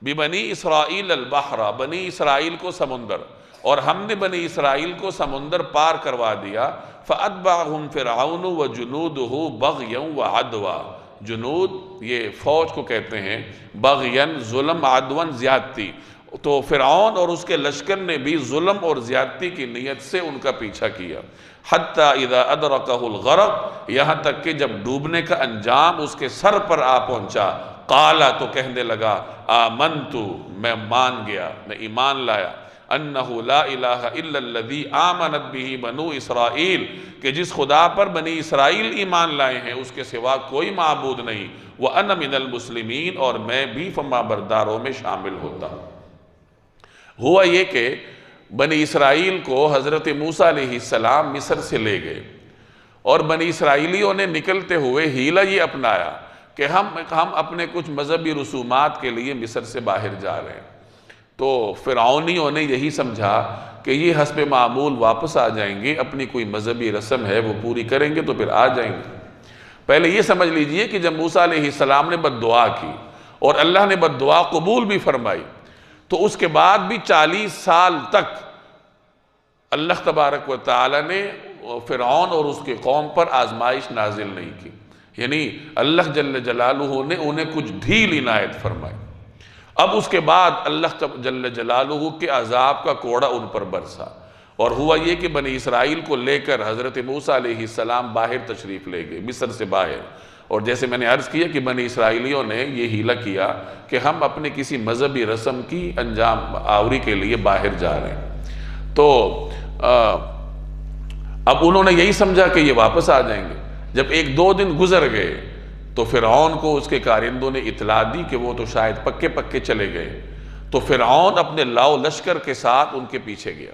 بِبَنِي إِسْرَائِيلَ الْبَحْرَ، بنی اسرائیل کو سمندر، اور ہم نے بنی اسرائیل کو سمندر پار کروا دیا، فَأَتْبَعَهُمْ فِرْعَوْنُ وَجُنُودُهُ بَغْيًا وَعَدْوًا، جنود یہ فوج کو کہتے ہیں، بغیاً ظلم، عدوًا زیادتی، تو فرعون اور اس کے لشکر نے بھی ظلم اور زیادتی کی نیت سے ان کا پیچھا کیا، حتیٰ اذا ادرکہ الغرق، یہاں تک کہ جب ڈوبنے کا انجام اس کے سر پر آ پہنچا، قالا، تو کہنے لگا، آمنتو، میں مان گیا، میں ایمان لایا، انہو لا الہ الا الذی آمنت بہ بنو اسرائیل، کہ جس خدا پر بنی اسرائیل ایمان لائے ہیں اس کے سوا کوئی معبود نہیں، وَأَنَا مِنَ الْمُسْلِمِينَ، اور میں بھی فرما برداروں میں شامل ہوتا ہوں۔ ہوا یہ کہ بنی اسرائیل کو حضرت موسیٰ علیہ السلام مصر سے لے گئے، اور بنی اسرائیلیوں نے نکلتے ہوئے حیلہ یہ اپنایا کہ ہم اپنے کچھ مذہبی رسومات کے لیے مصر سے باہر جا رہے ہیں۔ تو فرعونیوں نے یہی سمجھا کہ یہ حسب معمول واپس آ جائیں گے، اپنی کوئی مذہبی رسم ہے وہ پوری کریں گے تو پھر آ جائیں گے۔ پہلے یہ سمجھ لیجئے کہ جب موسیٰ علیہ السلام نے بد دعا کی اور اللہ نے بد دعا قبول بھی فرمائی، تو اس کے بعد بھی 40 سال تک اللہ تبارک و تعالی نے فرعون اور اس کے قوم پر آزمائش نازل نہیں کی، یعنی اللہ جل جلالہ نے انہیں کچھ ڈھیل عنایت فرمائی۔ اب اس کے بعد اللہ جل جلالہ کے عذاب کا کوڑا ان پر برسا، اور ہوا یہ کہ بنی اسرائیل کو لے کر حضرت موسیٰ علیہ السلام باہر تشریف لے گئے، مصر سے باہر، اور جیسے میں نے عرض کیا کہ بنی اسرائیلیوں نے یہ حیلہ کیا کہ ہم اپنے کسی مذہبی رسم کی انجام آوری کے لیے باہر جا رہے ہیں، تو اب انہوں نے یہی سمجھا کہ یہ واپس آ جائیں گے۔ جب 1-2 دن گزر گئے تو فرعون کو اس کے کارندوں نے اطلاع دی کہ وہ تو شاید پکے پکے چلے گئے، تو فرعون اپنے لاؤ لشکر کے ساتھ ان کے پیچھے گیا۔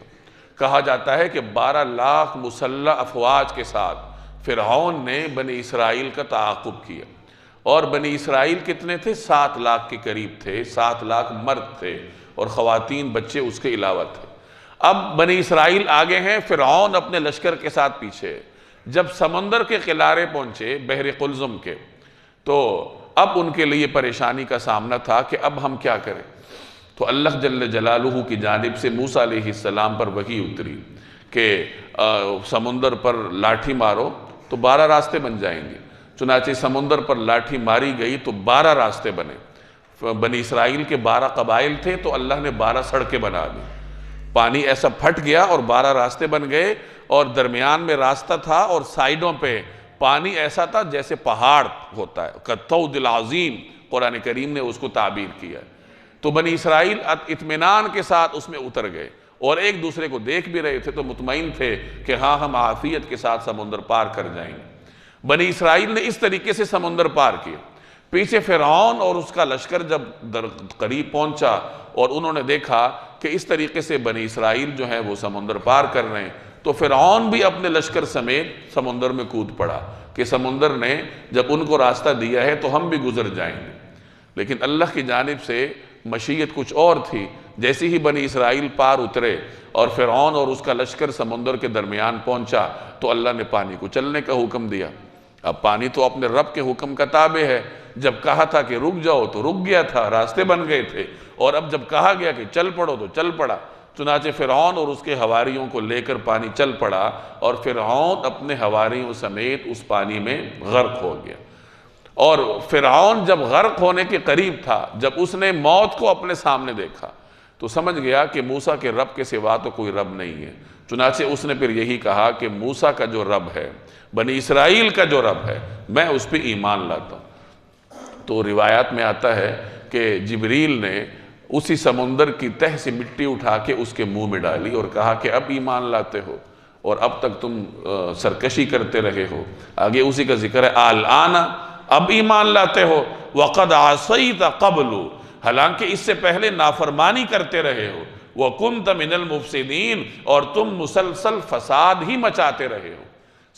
کہا جاتا ہے کہ 12 لاکھ مسلح افواج کے ساتھ فرعون نے بنی اسرائیل کا تعاقب کیا، اور بنی اسرائیل کتنے تھے؟ 7 لاکھ کے قریب تھے، 7 لاکھ مرد تھے اور خواتین بچے اس کے علاوہ تھے۔ اب بنی اسرائیل آگے ہیں، فرعون اپنے لشکر کے ساتھ پیچھے۔ جب سمندر کے کنارے پہنچے بحر قلزم کے، تو اب ان کے لیے پریشانی کا سامنا تھا کہ اب ہم کیا کریں۔ تو اللہ جل جلالہ کی جانب سے موسیٰ علیہ السلام پر وحی اتری کہ سمندر پر لاٹھی مارو تو 12 راستے بن جائیں گے۔ چنانچہ سمندر پر لاٹھی ماری گئی تو 12 راستے بنے۔ بنی اسرائیل کے 12 قبائل تھے تو اللہ نے 12 سڑکیں بنا دی، پانی ایسا پھٹ گیا اور 12 راستے بن گئے، اور درمیان میں راستہ تھا اور سائیڈوں پہ پانی ایسا تھا جیسے پہاڑ ہوتا ہے، کالطود العظیم قرآن کریم نے اس کو تعبیر کیا ہے۔ تو بنی اسرائیل اطمینان کے ساتھ اس میں اتر گئے، اور ایک دوسرے کو دیکھ بھی رہے تھے تو مطمئن تھے کہ ہاں ہم عافیت کے ساتھ سمندر پار کر جائیں گے۔ بنی اسرائیل نے اس طریقے سے سمندر پار کیا۔ پیچھے فرعون اور اس کا لشکر جب قریب پہنچا اور انہوں نے دیکھا کہ اس طریقے سے بنی اسرائیل جو ہے وہ سمندر پار کر رہے ہیں، تو فرعون بھی اپنے لشکر سمیت سمندر میں کود پڑا کہ سمندر نے جب ان کو راستہ دیا ہے تو ہم بھی گزر جائیں گے۔ لیکن اللہ کی جانب سے مشیت کچھ اور تھی۔ جیسے ہی بنی اسرائیل پار اترے اور فرعون اور اس کا لشکر سمندر کے درمیان پہنچا تو اللہ نے پانی کو چلنے کا حکم دیا۔ اب پانی تو اپنے رب کے حکم کا تابع ہے، جب کہا تھا کہ رک جاؤ تو رک گیا تھا، راستے بن گئے تھے، اور اب جب کہا گیا کہ چل پڑو تو چل پڑا۔ چنانچہ فرعون اور اس کے حواریوں کو لے کر پانی چل پڑا، اور فرعون اپنے حواریوں سمیت اس پانی میں غرق ہو گیا۔ اور فرعون جب غرق ہونے کے قریب تھا، جب اس نے موت کو اپنے سامنے دیکھا تو سمجھ گیا کہ موسیٰ کے رب کے سوا تو کوئی رب نہیں ہے۔ چنانچہ اس نے پھر یہی کہا کہ موسیٰ کا جو رب ہے، بنی اسرائیل کا جو رب ہے، میں اس پہ ایمان لاتا ہوں۔ تو روایات میں آتا ہے کہ جبریل نے اسی سمندر کی تہ سے مٹی اٹھا کے اس کے منہ میں ڈالی اور کہا کہ اب ایمان لاتے ہو، اور اب تک تم سرکشی کرتے رہے ہو۔ آگے اسی کا ذکر ہے، الآن اب ایمان لاتے ہو، وقد عصیت قبل، حالانکہ اس سے پہلے نافرمانی کرتے رہے ہو، وکنت من المفسدین، اور تم مسلسل فساد ہی مچاتے رہے ہو،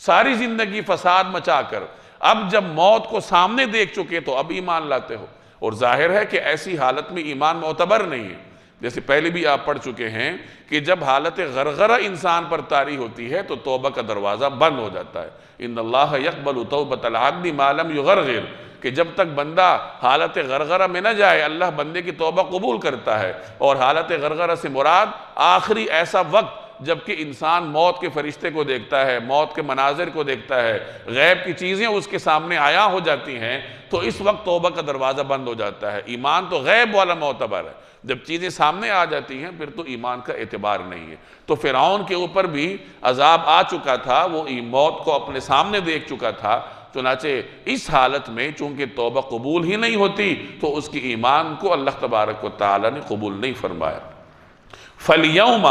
ساری زندگی فساد مچا کر اب جب موت کو سامنے دیکھ چکے تو اب ایمان لاتے ہو۔ اور ظاہر ہے کہ ایسی حالت میں ایمان معتبر نہیں ہے، جیسے پہلے بھی آپ پڑھ چکے ہیں کہ جب حالت غرغرہ انسان پر طاری ہوتی ہے تو توبہ کا دروازہ بند ہو جاتا ہے۔ ان اللہ یقبل توبۃ العبد ما لم یغرغر، کہ جب تک بندہ حالت غرغرہ میں نہ جائے اللہ بندے کی توبہ قبول کرتا ہے۔ اور حالت غرغرہ سے مراد آخری ایسا وقت جبکہ انسان موت کے فرشتے کو دیکھتا ہے، موت کے مناظر کو دیکھتا ہے، غیب کی چیزیں اس کے سامنے عیاں ہو جاتی ہیں، تو اس وقت توبہ کا دروازہ بند ہو جاتا ہے۔ ایمان تو غیب والا معتبر ہے، جب چیزیں سامنے آ جاتی ہیں پھر تو ایمان کا اعتبار نہیں ہے۔ تو فرعون کے اوپر بھی عذاب آ چکا تھا، وہ موت کو اپنے سامنے دیکھ چکا تھا، چنانچہ اس حالت میں چونکہ توبہ قبول ہی نہیں ہوتی تو اس کی ایمان کو اللہ تبارک و تعالی نے قبول نہیں فرمایا۔ فَالْيَوْمَ،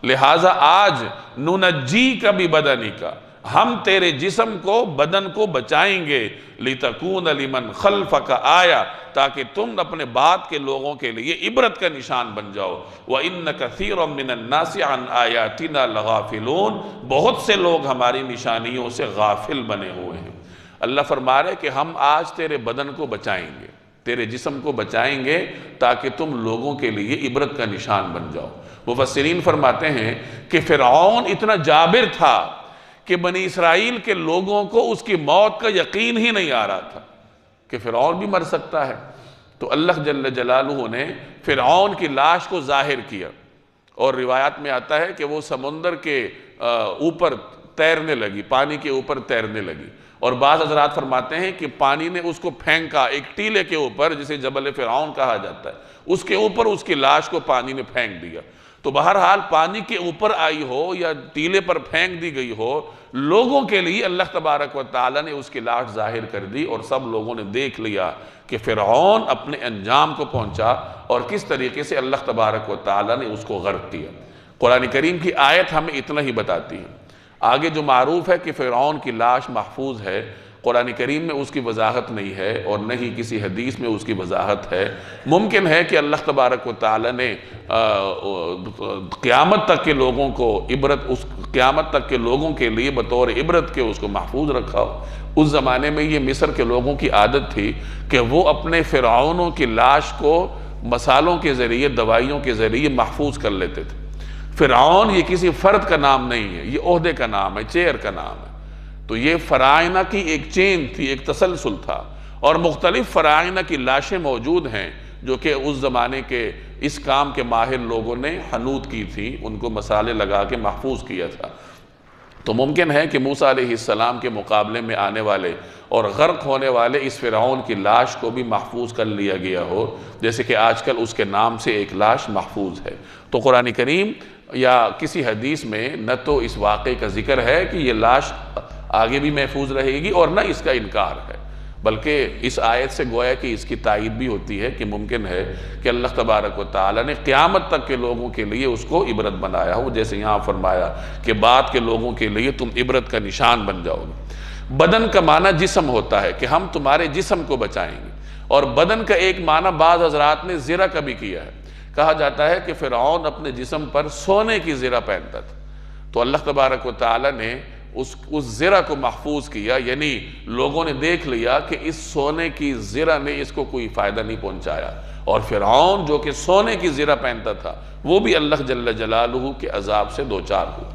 لہٰذا آج، نُنَجِّيكَ بِبَدَنِكَ، ہم تیرے جسم کو، بدن کو بچائیں گے، لِتَكُونَ لِمَنْ خَلْفَكَ آیا، تاکہ تم اپنے بعد کے لوگوں کے لیے عبرت کا نشان بن جاؤ۔ وَإِنَّ كَثِيرًا مِّنَ النَّاسِ عَنْ آيَاتِنَا لَغَافِلُونَ، بہت سے لوگ ہماری نشانیوں سے غافل بنے ہوئے ہیں۔ اللہ فرما رہے کہ ہم آج تیرے بدن کو بچائیں گے، تیرے جسم کو بچائیں گے تاکہ تم لوگوں کے لیے عبرت کا نشان بن جاؤ۔ مفسرین فرماتے ہیں کہ فرعون اتنا جابر تھا کہ بنی اسرائیل کے لوگوں کو اس کی موت کا یقین ہی نہیں آ رہا تھا کہ فرعون بھی مر سکتا ہے۔ تو اللہ جل جلالہ نے فرعون کی لاش کو ظاہر کیا، اور روایات میں آتا ہے کہ وہ سمندر کے اوپر تیرنے لگی، پانی کے اوپر تیرنے لگی، اور بعض حضرات فرماتے ہیں کہ پانی نے اس کو پھینکا ایک ٹیلے کے اوپر، جسے جبل فرعون کہا جاتا ہے، اس کے اوپر اس کی لاش کو پانی نے پھینک دیا۔ تو بہرحال پانی کے اوپر آئی ہو یا ٹیلے پر پھینک دی گئی ہو، لوگوں کے لیے اللہ تبارک و تعالی نے اس کی لاش ظاہر کر دی، اور سب لوگوں نے دیکھ لیا کہ فرعون اپنے انجام کو پہنچا اور کس طریقے سے اللہ تبارک و تعالی نے اس کو غرق کیا۔ قرآن کریم کی آیت ہمیں اتنا ہی بتاتی ہے۔ آگے جو معروف ہے کہ فرعون کی لاش محفوظ ہے، قرآن کریم میں اس کی وضاحت نہیں ہے اور نہ ہی کسی حدیث میں اس کی وضاحت ہے۔ ممکن ہے کہ اللہ تبارک و تعالی نے قیامت تک کے لوگوں کو قیامت تک کے لوگوں کے لیے بطور عبرت کے اس کو محفوظ رکھا ہو۔ اس زمانے میں یہ مصر کے لوگوں کی عادت تھی کہ وہ اپنے فرعونوں کی لاش کو مصالوں کے ذریعے، دوائیوں کے ذریعے محفوظ کر لیتے تھے۔ فرعون یہ کسی فرد کا نام نہیں ہے، یہ عہدے کا نام ہے، چیئر کا نام ہے۔ تو یہ فرعونہ کی ایک چین تھی، ایک تسلسل تھا، اور مختلف فرعونہ کی لاشیں موجود ہیں جو کہ اس زمانے کے اس کام کے ماہر لوگوں نے حنوط کی تھی، ان کو مسالے لگا کے محفوظ کیا تھا۔ تو ممکن ہے کہ موسیٰ علیہ السلام کے مقابلے میں آنے والے اور غرق ہونے والے اس فرعون کی لاش کو بھی محفوظ کر لیا گیا ہو، جیسے کہ آج کل اس کے نام سے ایک لاش محفوظ ہے۔ تو قرآن کریم یا کسی حدیث میں نہ تو اس واقعے کا ذکر ہے کہ یہ لاش آگے بھی محفوظ رہے گی اور نہ اس کا انکار ہے، بلکہ اس آیت سے گویا کہ اس کی تائید بھی ہوتی ہے کہ ممکن ہے کہ اللہ تبارک و تعالی نے قیامت تک کے لوگوں کے لیے اس کو عبرت بنایا ہو، جیسے یہاں فرمایا کہ بعد کے لوگوں کے لیے تم عبرت کا نشان بن جاؤ گے۔ بدن کا معنی جسم ہوتا ہے کہ ہم تمہارے جسم کو بچائیں گے، اور بدن کا ایک معنی بعض حضرات نے زرہ کا بھی کیا ہے۔ کہا جاتا ہے کہ فرعون اپنے جسم پر سونے کی زرہ پہنتا تھا، تو اللہ تبارک و تعالی نے اس زرہ کو محفوظ کیا، یعنی لوگوں نے دیکھ لیا کہ اس سونے کی زرہ نے اس کو کوئی فائدہ نہیں پہنچایا، اور فرعون جو کہ سونے کی زرہ پہنتا تھا وہ بھی اللہ جل جلالہ کے عذاب سے دوچار ہوا۔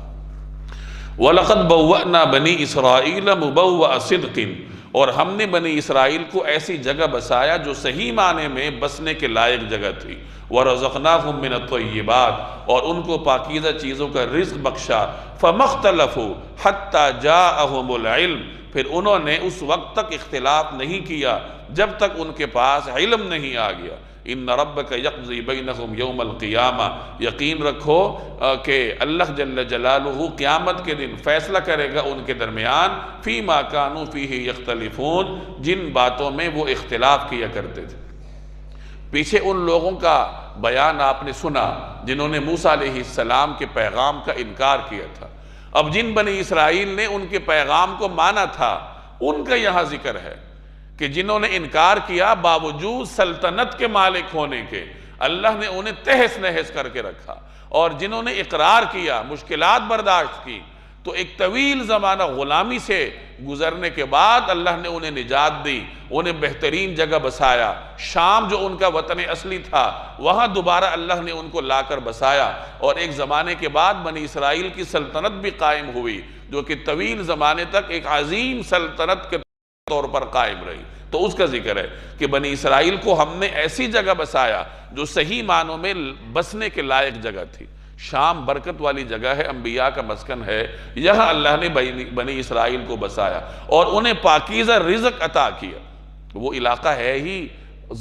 وَلَقَدْ بَوَّأْنَا بَنِي إِسْرَائِيلَ مُبَوَّأَ صِدْقٍ، اور ہم نے بنی اسرائیل کو ایسی جگہ بسایا جو صحیح معنی میں بسنے کے لائق جگہ تھی۔ وَرَزَقْنَاهُم مِّنَ الطَّيِّبَاتِ، اور ان کو پاکیزہ چیزوں کا رزق بخشا۔ فَمَخْتَلَفُوا حَتَّى جَاءَهُمُ الْعِلْمُ، پھر انہوں نے اس وقت تک اختلاف نہیں کیا جب تک ان کے پاس علم نہیں آ گیا۔ إِنَّ رَبَّكَ يَقْضِي بَيْنَهُمْ يَوْمَ الْقِيَامَةِ، یقین رکھو کہ اللہ جل جلالہ قیامت کے دن فیصلہ کرے گا ان کے درمیان فِيمَا كَانُوا فِيهِ يَخْتَلِفُونَ، جن باتوں میں وہ اختلاف کیا کرتے تھے۔ پیچھے ان لوگوں کا بیان آپ نے سنا جنہوں نے موسیٰ علیہ السلام کے پیغام کا انکار کیا تھا۔ اب جن بنی اسرائیل نے ان کے پیغام کو مانا تھا ان کا یہاں ذکر ہے کہ جنہوں نے انکار کیا باوجود سلطنت کے مالک ہونے کے، اللہ نے انہیں تہس نہس کر کے رکھا، اور جنہوں نے اقرار کیا، مشکلات برداشت کی، تو ایک طویل زمانہ غلامی سے گزرنے کے بعد اللہ نے انہیں نجات دی، انہیں بہترین جگہ بسایا۔ شام جو ان کا وطن اصلی تھا وہاں دوبارہ اللہ نے ان کو لا کر بسایا، اور ایک زمانے کے بعد بنی اسرائیل کی سلطنت بھی قائم ہوئی جو کہ طویل زمانے تک ایک عظیم سلطنت کے طور پر قائم رہی۔ تو اس کا ذکر ہے کہ بنی اسرائیل کو ہم نے ایسی جگہ بسایا جو صحیح معنوں میں بسنے کے لائق جگہ تھی۔ شام برکت والی جگہ ہے، انبیاء کا مسکن ہے، یہاں اللہ نے بنی اسرائیل کو بسایا اور انہیں پاکیزہ رزق عطا کیا۔ وہ علاقہ ہے ہی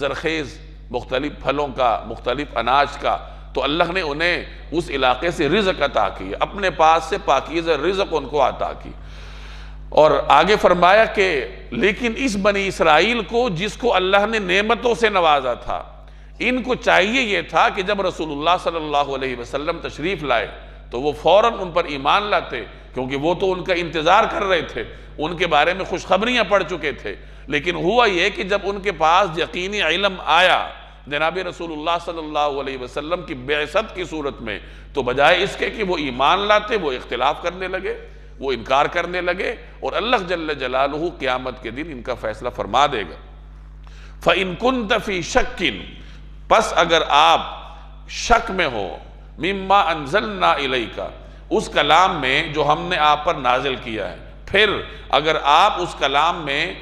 زرخیز، مختلف پھلوں کا، مختلف اناج کا، تو اللہ نے انہیں اس علاقے سے رزق عطا کیا، اپنے پاس سے پاکیزہ رزق ان کو عطا کی۔ اور آگے فرمایا کہ لیکن اس بنی اسرائیل کو جس کو اللہ نے نعمتوں سے نوازا تھا، ان کو چاہیے یہ تھا کہ جب رسول اللہ صلی اللہ علیہ وسلم تشریف لائے تو وہ فوراً ان پر ایمان لاتے، کیونکہ وہ تو ان کا انتظار کر رہے تھے، ان کے بارے میں خوشخبریاں پڑھ چکے تھے۔ لیکن ہوا یہ کہ جب ان کے پاس یقینی علم آیا جناب رسول اللہ صلی اللہ علیہ وسلم کی بعثت کی صورت میں، تو بجائے اس کے کہ وہ ایمان لاتے، وہ اختلاف کرنے لگے، وہ انکار کرنے لگے، اور اللہ جل جلالہ قیامت کے دن ان کا فیصلہ فرما دے گا۔ فَإِن كُنْتَ فِي شَكٍّ، پس اگر آپ شک میں ہو مما انزلنا الیک، اس کلام میں جو ہم نے آپ پر نازل کیا ہے، پھر اگر آپ اس کلام میں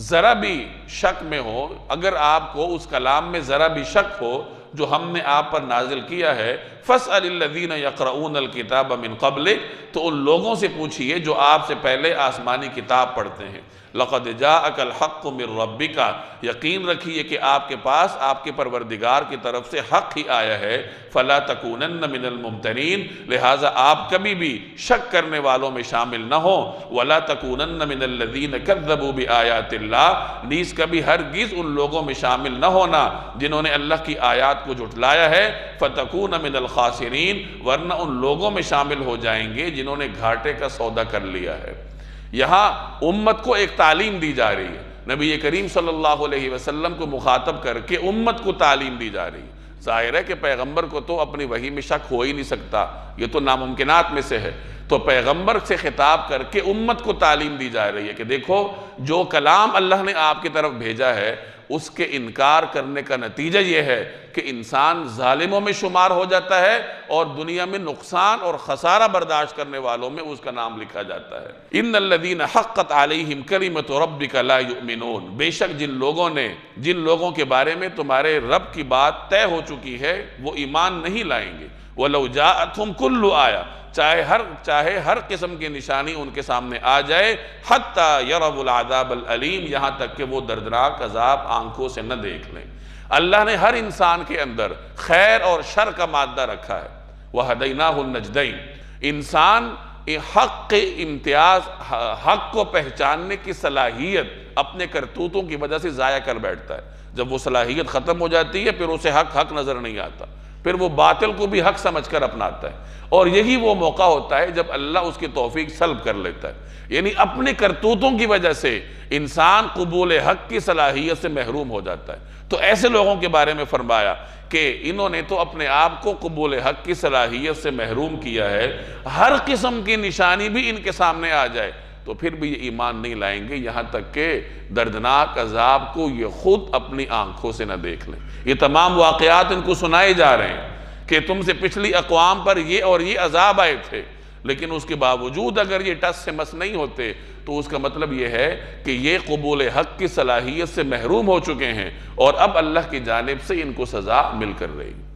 ذرا بھی شک میں ہو، اگر آپ کو اس کلام میں ذرا بھی شک ہو جو ہم نے آپ پر نازل کیا ہے، فَاسْأَلِ الَّذِينَ يَقْرَؤُونَ الْكِتَابَ مِن قَبْلِكَ، تو ان لوگوں سے پوچھئے جو آپ سے پہلے آسمانی کتاب پڑھتے ہیں۔ لَقَدْ جَاءَكَ الْحَقُّ مِن رَبِّكَ، یقین رکھیے کہ آپ کے پاس آپ کے پروردگار کی طرف سے حق ہی آیا ہے۔ فَلَا تَكُونَنَّ مِنَ الْمُمْتَرِينَ، لہٰذا آپ کبھی بھی شک کرنے والوں میں شامل نہ ہوں۔ وَلَا تَكُونَنَّ مِنَ الَّذِينَ كَذَّبُوا بِآيَاتِ اللَّهِ، نیز کبھی ہرگز ان لوگوں میں شامل نہ ہونا جنہوں نے اللہ کی آیات کو جھٹلایا ہے۔ فَتَكُونَ مِنَ الْخَاسِرِينَ، ورنہ ان لوگوں میں شامل ہو جائیں گے جنہوں نے گھاٹے کا سودا کر لیا ہے۔ یہاں امت کو ایک تعلیم دی جا رہی ہے، نبی کریم صلی اللہ علیہ وسلم کو مخاطب کر کے امت کو تعلیم دی جا رہی ہے۔ ظاہر ہے کہ پیغمبر کو تو اپنی وحی میں شک ہو ہی نہیں سکتا، یہ تو ناممکنات میں سے ہے، تو پیغمبر سے خطاب کر کے امت کو تعلیم دی جا رہی ہے کہ دیکھو جو کلام اللہ نے آپ کی طرف بھیجا ہے اس کے انکار کرنے کا نتیجہ یہ ہے کہ انسان ظالموں میں شمار ہو جاتا ہے اور دنیا میں نقصان اور خسارہ برداشت کرنے والوں میں اس کا نام لکھا جاتا ہے۔ ان الذین حقت علیہم کلمۃ ربک لا یؤمنون، بے شک جن لوگوں کے بارے میں تمہارے رب کی بات طے ہو چکی ہے وہ ایمان نہیں لائیں گے۔ وَلَوْ جَاءَتْهُمْ كُلُّ آیَةٍ، چاہے ہر قسم کی نشانی ان کے سامنے آ جائے، حَتَّى يَرَوُا الْعَذَابَ الْأَلِيمَ، یہاں تک کہ وہ دردناک عذاب آنکھوں سے نہ دیکھ لیں۔ اللہ نے ہر انسان کے اندر خیر اور شر کا مادہ رکھا ہے۔ وَهَدَيْنَاهُ النَّجْدَيْنِ، انسان حق امتیاز، حق کو پہچاننے کی صلاحیت اپنے کرتوتوں کی وجہ سے ضائع کر بیٹھتا ہے۔ جب وہ صلاحیت ختم ہو جاتی ہے پھر اسے حق نظر نہیں آتا، پھر وہ باطل کو بھی حق سمجھ کر اپناتا ہے، اور یہی وہ موقع ہوتا ہے جب اللہ اس کی توفیق سلب کر لیتا ہے۔ یعنی اپنے کرتوتوں کی وجہ سے انسان قبول حق کی صلاحیت سے محروم ہو جاتا ہے۔ تو ایسے لوگوں کے بارے میں فرمایا کہ انہوں نے تو اپنے آپ کو قبول حق کی صلاحیت سے محروم کیا ہے، ہر قسم کی نشانی بھی ان کے سامنے آ جائے تو پھر بھی یہ ایمان نہیں لائیں گے، یہاں تک کہ دردناک عذاب کو یہ خود اپنی آنکھوں سے نہ دیکھ لیں۔ یہ تمام واقعات ان کو سنائے جا رہے ہیں کہ تم سے پچھلی اقوام پر یہ اور یہ عذاب آئے تھے، لیکن اس کے باوجود اگر یہ ٹس سے مس نہیں ہوتے تو اس کا مطلب یہ ہے کہ یہ قبول حق کی صلاحیت سے محروم ہو چکے ہیں اور اب اللہ کی جانب سے ان کو سزا مل کر رہی ہے۔